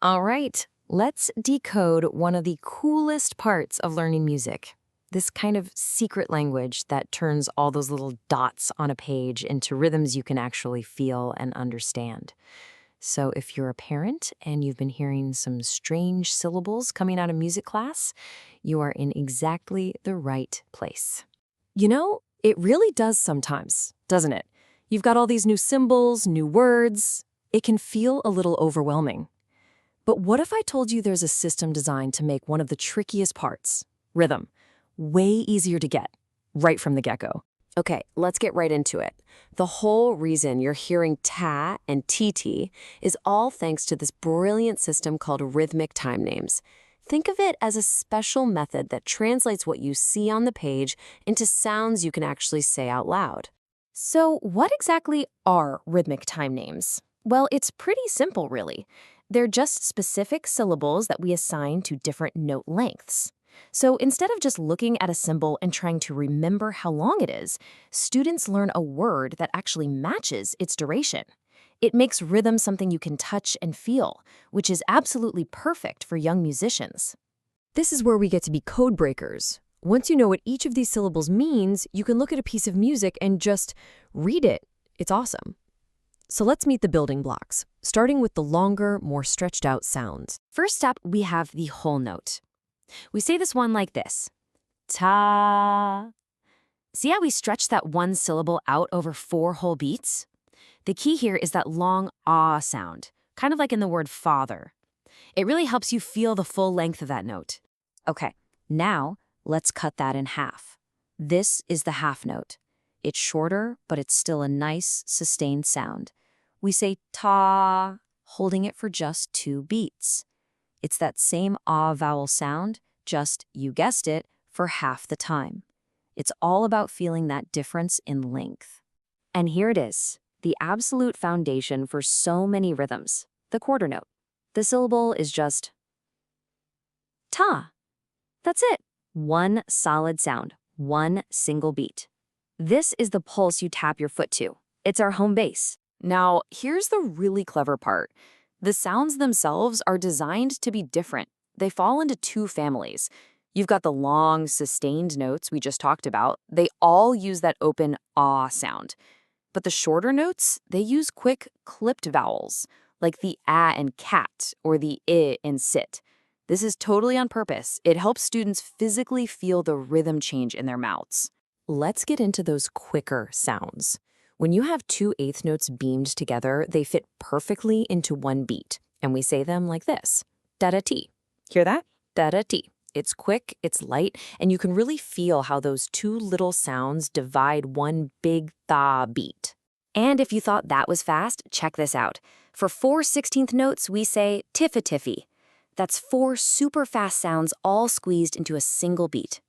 All right, let's decode one of the coolest parts of learning music. This kind of secret language that turns all those little dots on a page into rhythms you can actually feel and understand. So if you're a parent and you've been hearing some strange syllables coming out of music class, you are in exactly the right place. You know, it really does sometimes, doesn't it? You've got all these new symbols, new words. It can feel a little overwhelming. But what if I told you there's a system designed to make one of the trickiest parts, rhythm, way easier to get, right from the get-go? Okay, let's get right into it. The whole reason you're hearing ta and tt is all thanks to this brilliant system called rhythmic time names. Think of it as a special method that translates what you see on the page into sounds you can actually say out loud. So what exactly are rhythmic time names? Well, it's pretty simple, really. They're just specific syllables that we assign to different note lengths. So instead of just looking at a symbol and trying to remember how long it is, students learn a word that actually matches its duration. It makes rhythm something you can touch and feel, which is absolutely perfect for young musicians. This is where we get to be code breakers. Once you know what each of these syllables means, you can look at a piece of music and just read it. It's awesome. So let's meet the building blocks, starting with the longer, more stretched out sounds. First up, we have the whole note. We say this one like this, ta. See how we stretch that one syllable out over 4 whole beats? The key here is that long ah sound, kind of like in the word father. It really helps you feel the full length of that note. Okay, now let's cut that in half. This is the half note. It's shorter, but it's still a nice, sustained sound. We say ta, holding it for just 2 beats. It's that same ah vowel sound, just, you guessed it, for half the time. It's all about feeling that difference in length. And here it is, the absolute foundation for so many rhythms, the quarter note. The syllable is just ta. That's it. One solid sound, one single beat. This is the pulse you tap your foot to. It's our home base. Now, here's the really clever part. The sounds themselves are designed to be different. They fall into 2 families. You've got the long, sustained notes we just talked about. They all use that open ah sound. But the shorter notes, they use quick, clipped vowels, like the ah in cat or the I in sit. This is totally on purpose. It helps students physically feel the rhythm change in their mouths. Let's get into those quicker sounds. When you have 2 eighth notes beamed together, they fit perfectly into one beat, and we say them like this, da-da-ti. Hear that? Da-da-ti. It's quick, it's light, and you can really feel how those 2 little sounds divide one big tha beat. And if you thought that was fast, check this out. For 4 16th notes, we say tiffa-tiffy. That's 4 super fast sounds all squeezed into a single beat.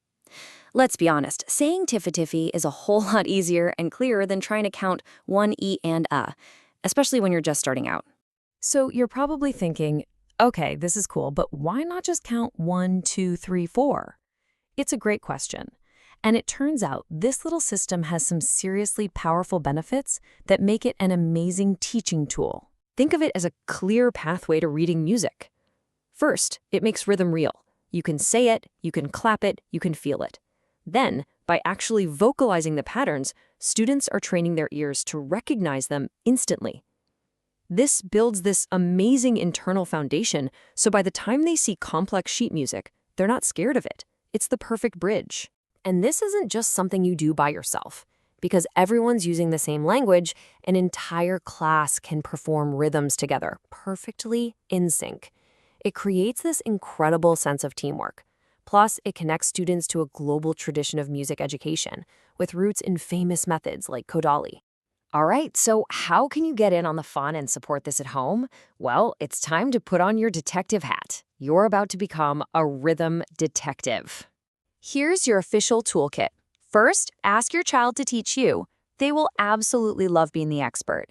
Let's be honest, saying tiffa-tiffy is a whole lot easier and clearer than trying to count 1 E and A, especially when you're just starting out. So you're probably thinking, okay, this is cool, but why not just count 1, 2, 3, 4? It's a great question. And it turns out this little system has some seriously powerful benefits that make it an amazing teaching tool. Think of it as a clear pathway to reading music. First, it makes rhythm real. You can say it, you can clap it, you can feel it. Then, by actually vocalizing the patterns, students are training their ears to recognize them instantly. This builds this amazing internal foundation, so by the time they see complex sheet music, they're not scared of it. It's the perfect bridge. And this isn't just something you do by yourself. Because everyone's using the same language, an entire class can perform rhythms together, perfectly in sync. It creates this incredible sense of teamwork. Plus, it connects students to a global tradition of music education, with roots in famous methods like Kodali. All right, so how can you get in on the fun and support this at home? Well, it's time to put on your detective hat. You're about to become a rhythm detective. Here's your official toolkit. First, ask your child to teach you. They will absolutely love being the expert.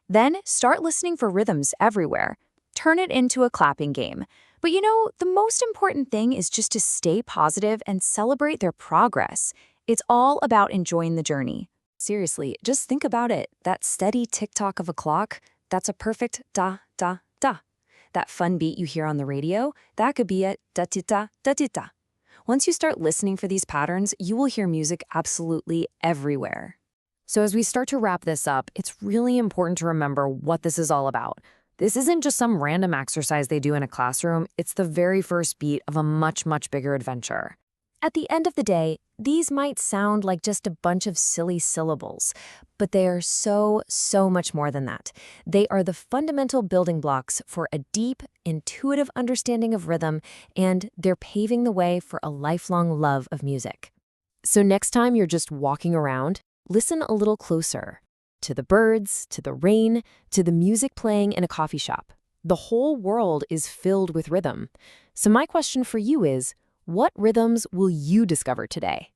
Then, start listening for rhythms everywhere. Turn it into a clapping game. But you know, the most important thing is just to stay positive and celebrate their progress. It's all about enjoying the journey. Seriously, just think about it. That steady tick-tock of a clock, that's a perfect da-da-da. that fun beat you hear on the radio, that could be a da-ti-ta, da-ti-ta. Once you start listening for these patterns, you will hear music absolutely everywhere. So as we start to wrap this up, it's really important to remember what this is all about. This isn't just some random exercise they do in a classroom, it's the very first beat of a much, much bigger adventure. At the end of the day, these might sound like just a bunch of silly syllables, but they are so much more than that. They are the fundamental building blocks for a deep, intuitive understanding of rhythm, and they're paving the way for a lifelong love of music. So next time you're just walking around, listen a little closer. To the birds, to the rain, to the music playing in a coffee shop. The whole world is filled with rhythm. So my question for you is, what rhythms will you discover today?